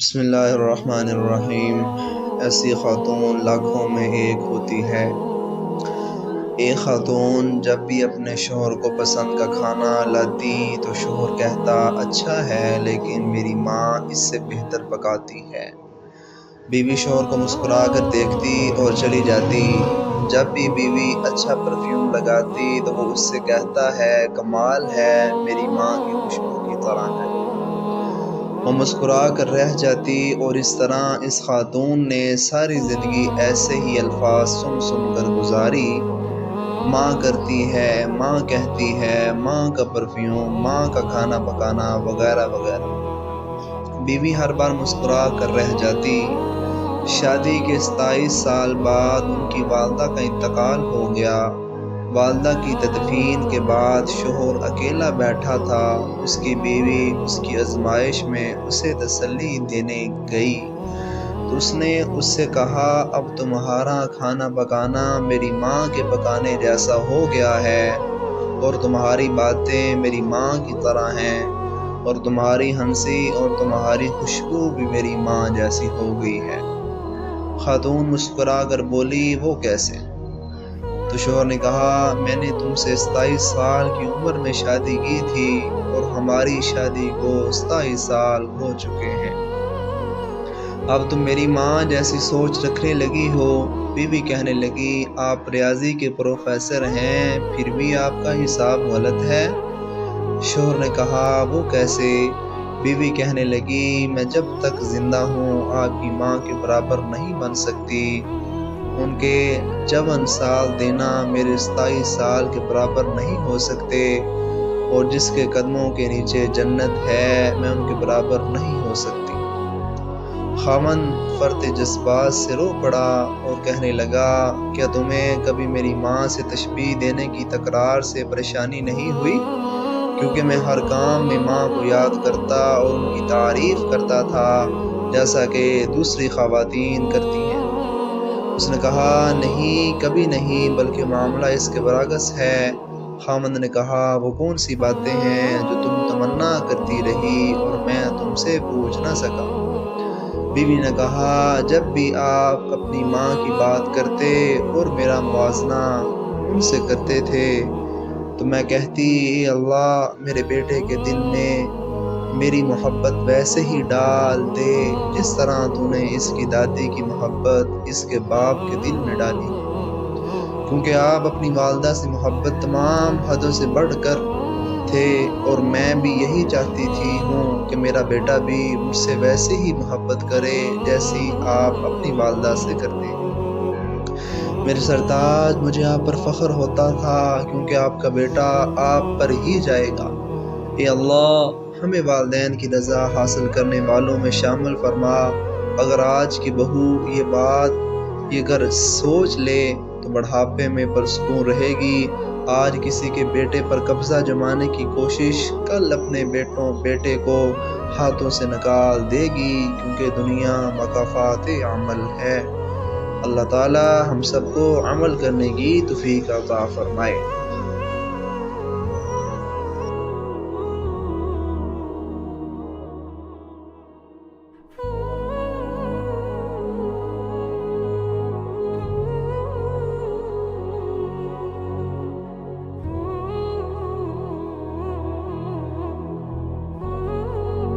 بسم اللہ الرحمن الرحیم۔ ایسی خاتون لاکھوں میں ایک ہوتی ہے۔ ایک خاتون جب بھی اپنے شوہر کو پسند کا کھانا لاتی تو شوہر کہتا اچھا ہے لیکن میری ماں اس سے بہتر پکاتی ہے۔ بیوی شوہر کو مسکرا کر دیکھتی اور چلی جاتی۔ جب بھی بیوی اچھا پرفیوم لگاتی تو وہ اس سے کہتا ہے کمال ہے، میری ماں کی خوشبو کی طرح ہے۔ وہ مسکرا کر رہ جاتی اور اس طرح اس خاتون نے ساری زندگی ایسے ہی الفاظ سن سن کر گزاری۔ ماں کرتی ہے، ماں کہتی ہے، ماں کا پرفیوم، ماں کا کھانا پکانا وغیرہ وغیرہ۔ بیوی ہر بار مسکرا کر رہ جاتی۔ شادی کے 27 سال بعد ان کی والدہ کا انتقال ہو گیا۔ والدہ کی تدفین کے بعد شوہر اکیلا بیٹھا تھا۔ اس کی بیوی اس کی آزمائش میں اسے تسلی دینے گئی تو اس نے اس سے کہا اب تمہارا کھانا پکانا میری ماں کے پکانے جیسا ہو گیا ہے، اور تمہاری باتیں میری ماں کی طرح ہیں، اور تمہاری ہنسی اور تمہاری خوشبو بھی میری ماں جیسی ہو گئی ہے۔ خاتون مسکرا کر بولی وہ کیسے؟ تو شوہر نے کہا میں نے تم سے 27 سال کی عمر میں شادی کی تھی اور ہماری شادی کو 27 سال ہو چکے ہیں۔ اب تم میری ماں جیسی سوچ رکھنے لگی ہو۔ بیوی کہنے لگی آپ ریاضی کے پروفیسر ہیں پھر بھی آپ کا حساب غلط ہے۔ شوہر نے کہا وہ کیسے؟ بیوی کہنے لگی میں جب تک زندہ ہوں آپ کی ماں کے برابر نہیں بن سکتی۔ ان کے 54 سال دینا میرے 27 سال کے برابر نہیں ہو سکتے، اور جس کے قدموں کے نیچے جنت ہے میں ان کے برابر نہیں ہو سکتی۔ خاوند فرط جذبات سے رو پڑا اور کہنے لگا کیا تمہیں کبھی میری ماں سے تشبیہ دینے کی تکرار سے پریشانی نہیں ہوئی؟ کیونکہ میں ہر کام میں ماں کو یاد کرتا اور ان کی تعریف کرتا تھا جیسا کہ دوسری خواتین کرتی ہیں۔ اس نے کہا نہیں، کبھی نہیں، بلکہ معاملہ اس کے برعکس ہے۔ خاوند نے کہا وہ کون سی باتیں ہیں جو تم تمنا کرتی رہی اور میں تم سے پوچھ نہ سکا؟ بیوی نے کہا جب بھی آپ اپنی ماں کی بات کرتے اور میرا موازنہ ان سے کرتے تھے تو میں کہتی اے اللہ میرے بیٹے کے دل میں میری محبت ویسے ہی ڈال دے جس طرح تو نے اس کی دادی کی محبت اس کے باپ کے دل میں ڈالی، کیونکہ آپ اپنی والدہ سے محبت تمام حدوں سے بڑھ کر تھے، اور میں بھی یہی چاہتی تھی ہوں کہ میرا بیٹا بھی مجھ سے ویسے ہی محبت کرے جیسی آپ اپنی والدہ سے کرتے ہیں۔ میرے سرتاج مجھے آپ پر فخر ہوتا تھا کیونکہ آپ کا بیٹا آپ پر ہی جائے گا۔ اے اللہ ہمیں والدین کی رضا حاصل کرنے والوں میں شامل فرما۔ اگر آج کی بہو یہ اگر سوچ لے تو بڑھاپے میں پرسکون رہے گی۔ آج کسی کے بیٹے پر قبضہ جمانے کی کوشش کل اپنے بیٹے کو ہاتھوں سے نکال دے گی، کیونکہ دنیا مکافات عمل ہے۔ اللہ تعالی ہم سب کو عمل کرنے کی توفیق عطا فرمائے۔